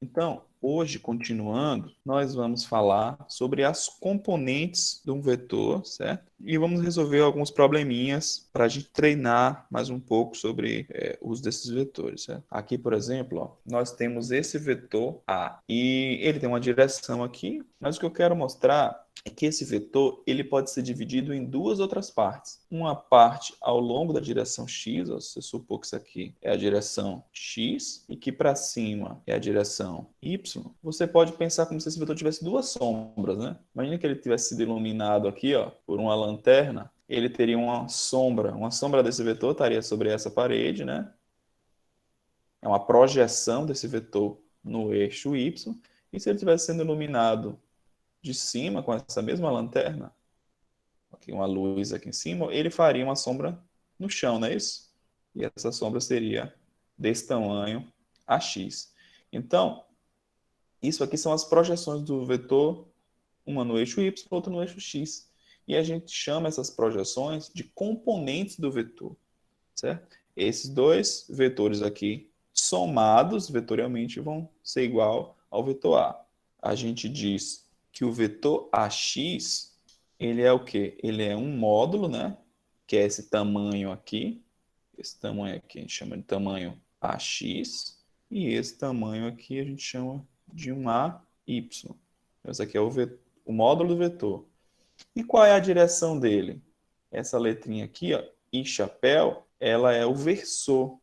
Então, hoje, continuando, nós vamos falar sobre as componentes de um vetor, certo? E vamos resolver alguns probleminhas para a gente treinar mais um pouco sobre o uso desses vetores, certo? Aqui, por exemplo, ó, nós temos esse vetor A e ele tem uma direção aqui, mas o que eu quero mostrar é que esse vetor ele pode ser dividido em duas outras partes. Uma parte ao longo da direção x, ó, se você supor que isso aqui é a direção x e que para cima é a direção y, você pode pensar como se esse vetor tivesse duas sombras, né? Imagina que ele tivesse sido iluminado aqui, ó, por uma lanterna, ele teria uma sombra desse vetor estaria sobre essa parede, né? É uma projeção desse vetor no eixo y, e se ele estivesse sendo iluminado de cima com essa mesma lanterna, aqui uma luz aqui em cima, ele faria uma sombra no chão, não é isso? E essa sombra seria desse tamanho AX. Então, isso aqui são as projeções do vetor, uma no eixo Y, outra no eixo X. E a gente chama essas projeções de componentes do vetor, certo? Esses dois vetores aqui, somados vetorialmente, vão ser igual ao vetor A. A gente diz que o vetor AX, ele é o quê? Ele é um módulo, né? Que é esse tamanho aqui. Esse tamanho aqui a gente chama de tamanho AX. E esse tamanho aqui a gente chama de um AY. Esse aqui é o módulo do vetor. E qual é a direção dele? Essa letrinha aqui, ó, I chapéu, ela é o versor.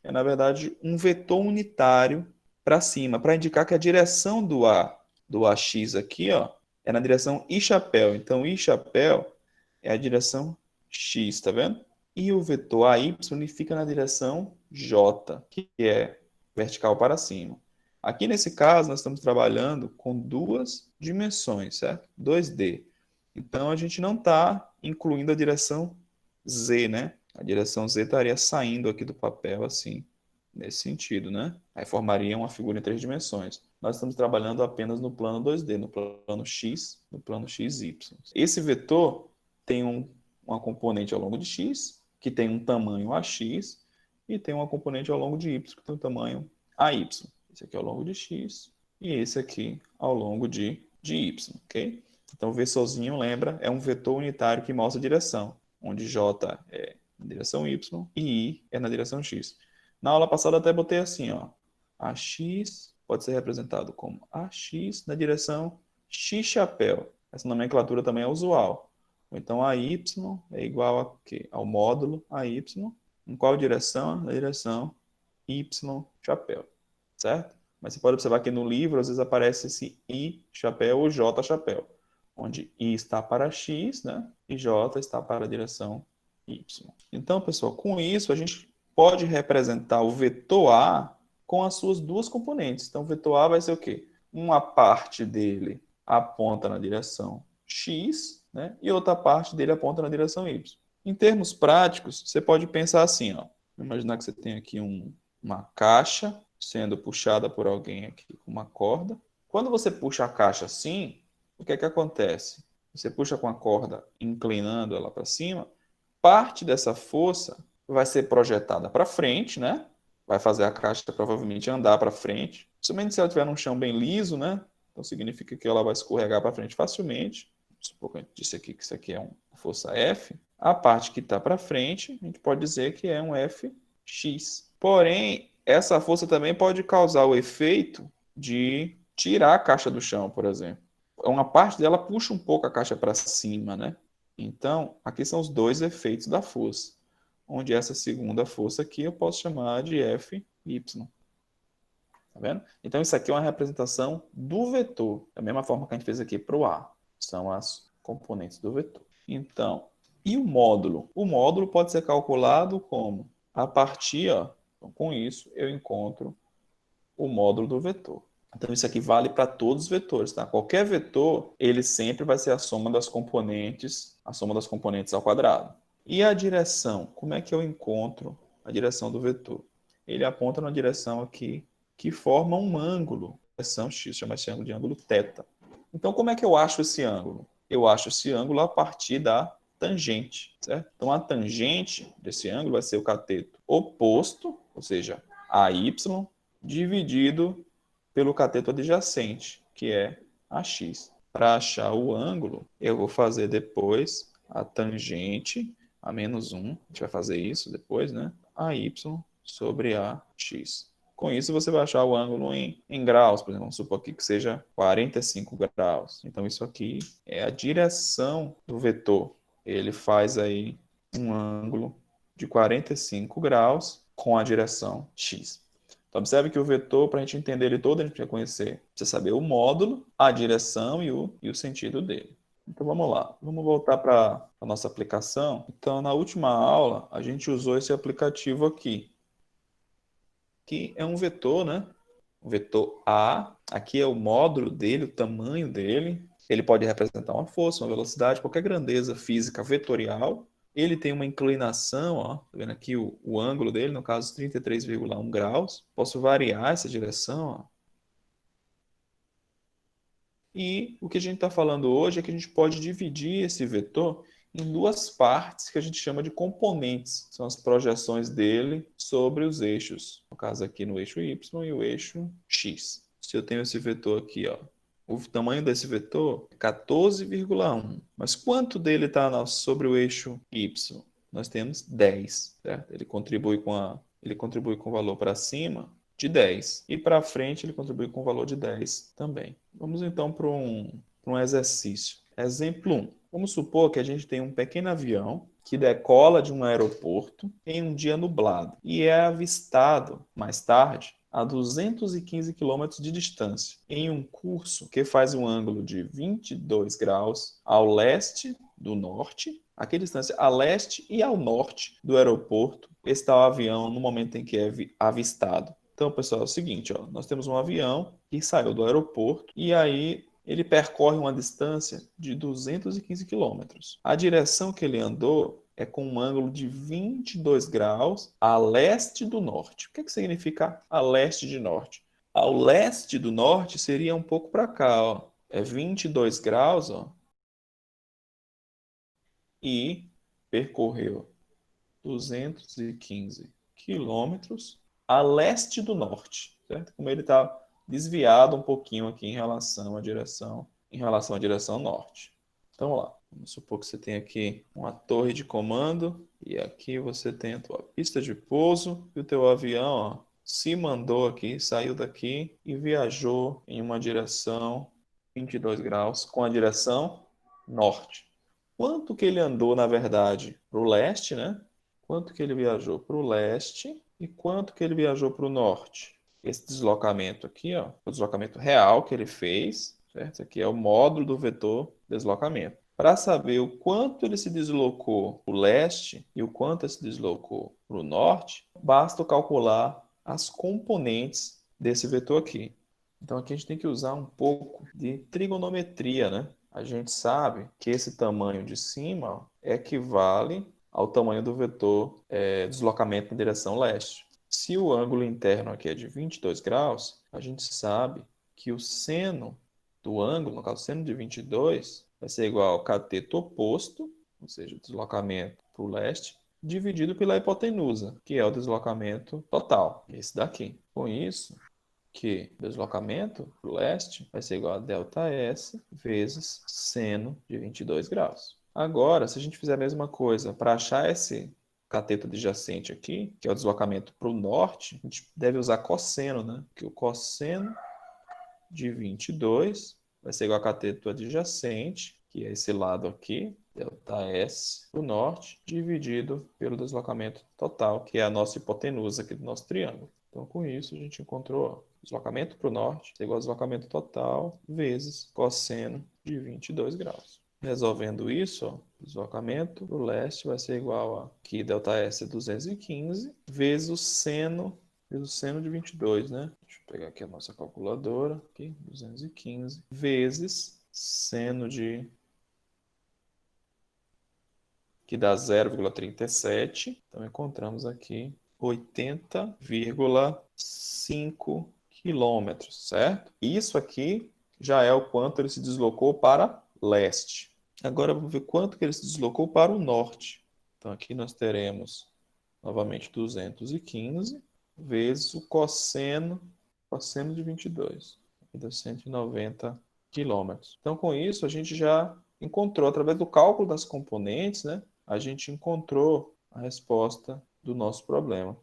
É, na verdade, um vetor unitário para cima, para indicar que a direção do AX aqui, ó, é na direção I chapéu. Então, I chapéu é a direção X, tá vendo? E o vetor AY ele fica na direção J, que é vertical para cima. Aqui nesse caso, nós estamos trabalhando com duas dimensões, certo? 2D. Então, a gente não está incluindo a direção Z, né? A direção Z estaria saindo aqui do papel assim, nesse sentido, né? Aí formaria uma figura em três dimensões. Nós estamos trabalhando apenas no plano 2D, no plano X, no plano XY. Esse vetor tem uma componente ao longo de X, que tem um tamanho AX, e tem uma componente ao longo de Y, que tem um tamanho AY. Esse aqui é ao longo de X, e esse aqui ao longo de Y, ok? Então, V sozinho, lembra, é um vetor unitário que mostra a direção, onde J é na direção Y e I é na direção X. Na aula passada até botei assim, ó, AX pode ser representado como AX na direção X chapéu. Essa nomenclatura também é usual. Então, AY é igual a quê? Ao módulo AY. Em qual direção? Na direção Y chapéu, certo? Mas você pode observar que no livro, às vezes aparece esse I chapéu ou J chapéu, onde I está para X, né? E J está para a direção Y. Então, pessoal, com isso, a gente pode representar o vetor A com as suas duas componentes. Então, o vetor A vai ser o quê? Uma parte dele aponta na direção X, né? E outra parte dele aponta na direção Y. Em termos práticos, você pode pensar assim, ó. Imaginar que você tem aqui uma caixa sendo puxada por alguém aqui com uma corda. Quando você puxa a caixa assim, o que é que acontece? Você puxa com a corda inclinando ela para cima, parte dessa força vai ser projetada para frente, né? Vai fazer a caixa provavelmente andar para frente. Somente se ela estiver num chão bem liso, né? Então significa que ela vai escorregar para frente facilmente. Supor que a gente disse aqui que isso aqui é uma força F. A parte que está para frente, a gente pode dizer que é um Fx. Porém, essa força também pode causar o efeito de tirar a caixa do chão, por exemplo. Uma parte dela puxa um pouco a caixa para cima, né? Então, aqui são os dois efeitos da força, onde essa segunda força aqui eu posso chamar de Fy. Tá vendo? Então, isso aqui é uma representação do vetor, da mesma forma que a gente fez aqui para o A. São as componentes do vetor. Então, e o módulo? O módulo pode ser calculado como? A partir, ó, então, com isso, eu encontro o módulo do vetor. Então, isso aqui vale para todos os vetores, tá? Qualquer vetor, ele sempre vai ser a soma das componentes ao quadrado. E a direção? Como é que eu encontro a direção do vetor? Ele aponta na direção aqui que forma um ângulo, direção x, chama esse ângulo de ângulo θ. Então, como é que eu acho esse ângulo? Eu acho esse ângulo a partir da tangente, certo? Então, a tangente desse ângulo vai ser o cateto oposto, ou seja, AY, dividido pelo cateto adjacente, que é AX. Para achar o ângulo, eu vou fazer depois a tangente a -1, a gente vai fazer isso depois, né? AY sobre AX. Com isso, você vai achar o ângulo em graus, por exemplo, vamos supor aqui que seja 45 graus. Então, isso aqui é a direção do vetor. Ele faz aí um ângulo de 45 graus com a direção x. Então, observe que o vetor, para a gente entender ele todo, a gente precisa conhecer, precisa saber o módulo, a direção e o sentido dele. Então, vamos lá. Vamos voltar para a nossa aplicação. Então, na última aula, a gente usou esse aplicativo aqui, que é um vetor, né? O vetor A, aqui é o módulo dele, o tamanho dele. Ele pode representar uma força, uma velocidade, qualquer grandeza física vetorial. Ele tem uma inclinação, ó, tá vendo aqui o ângulo dele, no caso 33,1 graus. Posso variar essa direção, ó. E o que a gente está falando hoje é que a gente pode dividir esse vetor em duas partes que a gente chama de componentes. São as projeções dele sobre os eixos. No caso aqui no eixo Y e o eixo X. Se eu tenho esse vetor aqui, ó, o tamanho desse vetor é 14,1. Mas quanto dele está sobre o eixo Y? Nós temos 10, certo? Ele contribui com o valor para cima de 10. E para frente ele contribui com o valor de 10 também. Vamos então para um exercício. Exemplo 1. Vamos supor que a gente tem um pequeno avião que decola de um aeroporto em um dia nublado e é avistado mais tarde a 215 quilômetros de distância, em um curso que faz um ângulo de 22 graus ao leste do norte. Aqui a distância a leste e ao norte do aeroporto está o avião no momento em que é avistado. Então, pessoal, é o seguinte, ó, nós temos um avião que saiu do aeroporto e aí ele percorre uma distância de 215 quilômetros. A direção que ele andou é com um ângulo de 22 graus a leste do norte. O que significa a leste de norte? Ao leste do norte seria um pouco para cá, ó. É 22 graus, ó, e percorreu 215 quilômetros a leste do norte, certo? Como ele está desviado um pouquinho aqui em relação à direção norte. Então, vamos lá. Vamos supor que você tem aqui uma torre de comando e aqui você tem a tua pista de pouso e o teu avião, ó, se mandou aqui, saiu daqui e viajou em uma direção 22 graus com a direção norte. Quanto que ele andou, na verdade, para o leste, né? Quanto que ele viajou para o leste e quanto que ele viajou para o norte? Esse deslocamento aqui, ó, o deslocamento real que ele fez, certo? Esse aqui é o módulo do vetor deslocamento. Para saber o quanto ele se deslocou para o leste e o quanto ele se deslocou para o norte, basta calcular as componentes desse vetor aqui. Então aqui a gente tem que usar um pouco de trigonometria, né? A gente sabe que esse tamanho de cima equivale ao tamanho do vetor deslocamento em direção leste. Se o ângulo interno aqui é de 22 graus, a gente sabe que o seno do ângulo, no caso, seno de 22, vai ser igual ao cateto oposto, ou seja, o deslocamento para o leste, dividido pela hipotenusa, que é o deslocamento total, esse daqui. Com isso, que o deslocamento para o leste vai ser igual a ΔS vezes seno de 22 graus. Agora, se a gente fizer a mesma coisa para achar esse cateto adjacente aqui, que é o deslocamento para o norte, a gente deve usar cosseno, né? Que o cosseno de 22 vai ser igual a cateto adjacente, que é esse lado aqui, ΔS, para o norte, dividido pelo deslocamento total, que é a nossa hipotenusa aqui do nosso triângulo. Então, com isso, a gente encontrou deslocamento para o norte é igual a deslocamento total vezes cosseno de 22 graus. Resolvendo isso, ó, deslocamento para o leste vai ser igual a aqui ΔS é 215 vezes o seno de 22, né? Deixa eu pegar aqui a nossa calculadora, aqui, 215 vezes seno de que dá 0,37. Então encontramos aqui 80,5 quilômetros, certo? Isso aqui já é o quanto ele se deslocou para leste. Agora vamos ver quanto que ele se deslocou para o norte. Então aqui nós teremos novamente 215 vezes o cosseno cosseno de 22, que deu 190 quilômetros. Então, com isso, a gente já encontrou, através do cálculo das componentes, né, a gente encontrou a resposta do nosso problema.